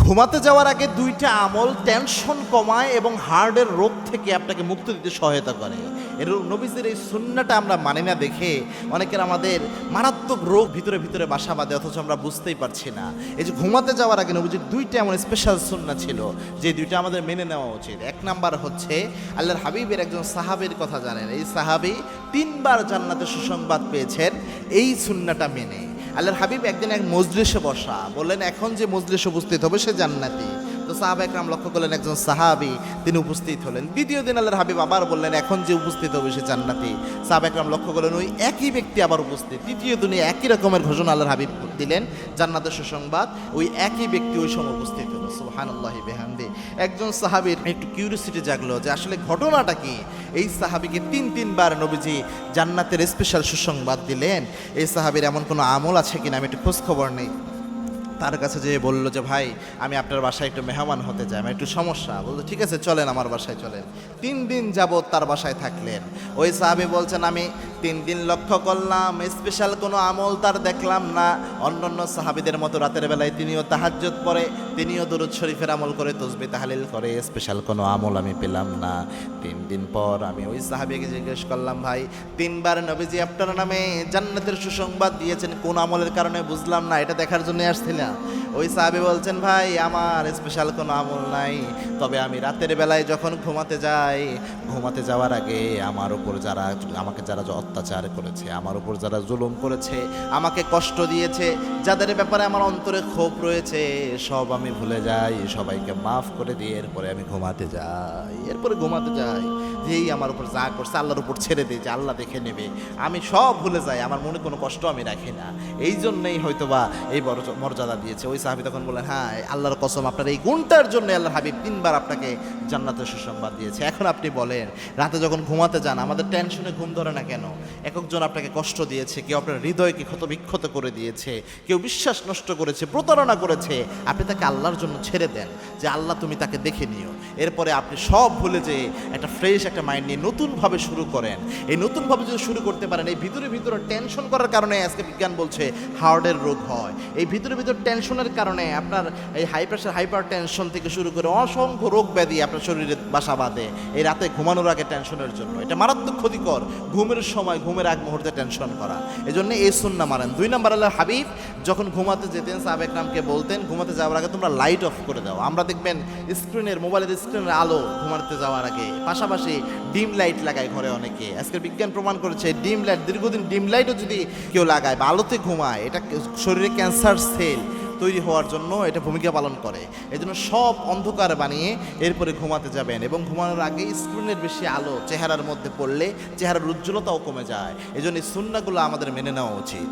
ঘুমাতে যাওয়ার আগে দুইটা আমল টেনশন কমায় এবং হার্টের রোগ থেকে আপনাকে মুক্তি দিতে সহায়তা করে। এর নবীজির এই সুন্নাটা আমরা মানি না দেখে অনেকের আমাদের মারাত্মক রোগ ভিতরে ভিতরে বাসা বাঁধে, অথচ আমরা বুঝতেই পারছি না। এই যে ঘুমাতে যাওয়ার আগে নবীজির দুইটা এমন স্পেশাল সুন্না ছিল যে দুইটা আমাদের মেনে নেওয়া উচিত। এক নাম্বার হচ্ছে আল্লাহর হাবিবের একজন সাহাবীর কথা জানেন, এই সাহাবী 3 বার জান্নাতের সুসংবাদ পেয়েছেন এই সুন্নাটা মেনে। আল্লাহর হাবিব একদিন এক মজলিসে বসা, বললেন এখন যে মজলিসে উপস্থিত হবে সে জান্নাতি। তো সাহাবা একরাম লক্ষ্য করলেন একজন সাহাবী তিনি উপস্থিত হলেন। দ্বিতীয় দিন আল্লাহর হাবিব আবার বললেন এখন যে উপস্থিত হবে সে জান্নাতি। সাহাবা একরাম লক্ষ্য করলেন ওই একই ব্যক্তি আবার উপস্থিত। তৃতীয় দিনে একই রকমের ঘোষণা আল্লাহর হাবিব দিলেন, জান্নাতের সুসংবাদ। ওই একই ব্যক্তি ওই সময় উপস্থিত হলো। সুবহানাল্লাহি বিহামদি। একজন সাহাবীর একটু কিউরিওসিটি জাগলো যে আসলে ঘটনাটা কি। এই সাহাবীকে 3বার নবীজি জান্নাতের স্পেশাল সুসংবাদ দিলেন। এই সাহাবীর এমন কোনো আমল আছে কিনা আমি একটু খোঁজ খবর নেই। তার কাছে যেয়ে বললো যে ভাই আমি আপনার বাসায় একটু মেহমান হতে চাই, আমার একটু সমস্যা। বললো ঠিক আছে চলেন আমার বাসায় চলেন। 3 দিন যাবৎ তার বাসায় থাকলেন। ওই সাহাবী বলছেন আমি 3 দিন লক্ষ্য করলাম স্পেশাল কোনো আমল তার দেখলাম না। অন্যান্য সাহাবীদের মতো রাতের বেলায় তিনিও তাহাজ্জুদ পড়ে, তিনিও দুরূদ শরীফের আমল করে, তাসবিহ তাহলিল করে, স্পেশাল কোনো আমল আমি পেলাম না। 3 দিন পর আমি ওই সাহাবীকে জিজ্ঞেস করলাম ভাই 3 বার নবীজি আপনার নামে জান্নাতের সুসংবাদ দিয়েছেন, কোন আমলের কারণে বুঝলাম না, এটা দেখার জন্য আসছিলাম। ওই সাহাবী বলছেন ভাই আমার স্পেশাল কোনো আমল নাই, তবে আমি রাতের বেলায় যখন ঘুমাতে যাই, ঘুমাতে যাওয়ার আগে আমার উপর আমাকে যারা অত্যাচার করেছে, আমার উপর যারা জুলুম করেছে, আমাকে কষ্ট দিয়েছে, যাদের ব্যাপারে আমার অন্তরে ক্ষোভ রয়েছে সব আমি ভুলে যাই, সবাইকে মাফ করে দিয়ে এরপরে আমি ঘুমাতে যাই। যেই আমার উপর যা করছে আল্লাহর উপর ছেড়ে দিই যে আল্লাহ দেখে নেবে, আমি সব ভুলে যাই, আমার মনে কোনো কষ্ট আমি রাখি না। এই জন্যই হয়তোবা এই বড় মর্যাদা দিয়েছে। ওই সাহাবী তখন বললেন হ্যাঁ আল্লাহর কসম আপনার এই গুণটার জন্য আল্লাহর হাবিব 3 বার আপনাকে জান্নাতের সুসংবাদ দিয়েছে। এখন আপনি বলেন রাতে যখন ঘুমাতে যান আমাদের টেনশনে ঘুম ধরে না কেন? একজন আপনাকে কষ্ট দিয়েছে, কেউ আপনার হৃদয়কে ক্ষতবিক্ষত করে দিয়েছে, কেউ বিশ্বাস নষ্ট করেছে, প্রতারণা করেছে, আপনি তাকে আল্লাহর জন্য ছেড়ে দেন যে আল্লাহ তুমি তাকে দেখে নিও। এরপরে আপনি সব ভুলে যে একটা ফ্রেশ একটা মাইন্ড নিয়ে নতুনভাবে শুরু করেন। এই নতুনভাবে যদি শুরু করতে পারেন, এই ভিতরে টেনশন করার কারণে আজকে বিজ্ঞান বলছে হার্টের রোগ হয়। এই ভিতরে টেনশনের কারণে আপনার এই হাই প্রেশার, হাইপার টেনশন থেকে শুরু করে অসংখ্য রোগ ব্যাধি আপনার শরীরে বাসা বাঁধে এই রাতে ঘুমানোর আগে টেনশনের জন্য। এটা মারাত্মক ক্ষতিকর, ঘুমের সময় ঘুমের আগ মুহূর্তে টেনশন করা। এই জন্য এই সুন্নাহ মানেন। 2 নম্বর আল্লাহর হাবিব যখন ঘুমাতে যেতেন সাহাবা একরামকে বলতেন ঘুমাতে যাওয়ার আগে তোমরা লাইট অফ করে দাও। আমরা দেখবেন স্ক্রিনের, মোবাইলের স্ক্রিনের আলো ঘুমাতে যাওয়ার আগে, পাশাপাশি ডিম লাইট লাগায় ঘরে অনেকে। আজকের বিজ্ঞান প্রমাণ করেছে ডিম লাইট, দীর্ঘদিন ডিম লাইটও যদি কেউ লাগায় বা আলোতে ঘুমায়, এটা শরীরে ক্যান্সার সেল তৈরি হওয়ার জন্য এটা ভূমিকা পালন করে। এই জন্য সব অন্ধকার বানিয়ে এরপরে ঘুমাতে যাবেন এবং ঘুমানোর আগে স্ক্রিনের বেশি আলো চেহারার মধ্যে পড়লে চেহারার উজ্জ্বলতাও কমে যায়। এই জন্য এই সুন্নাহগুলো আমাদের মেনে নেওয়া উচিত।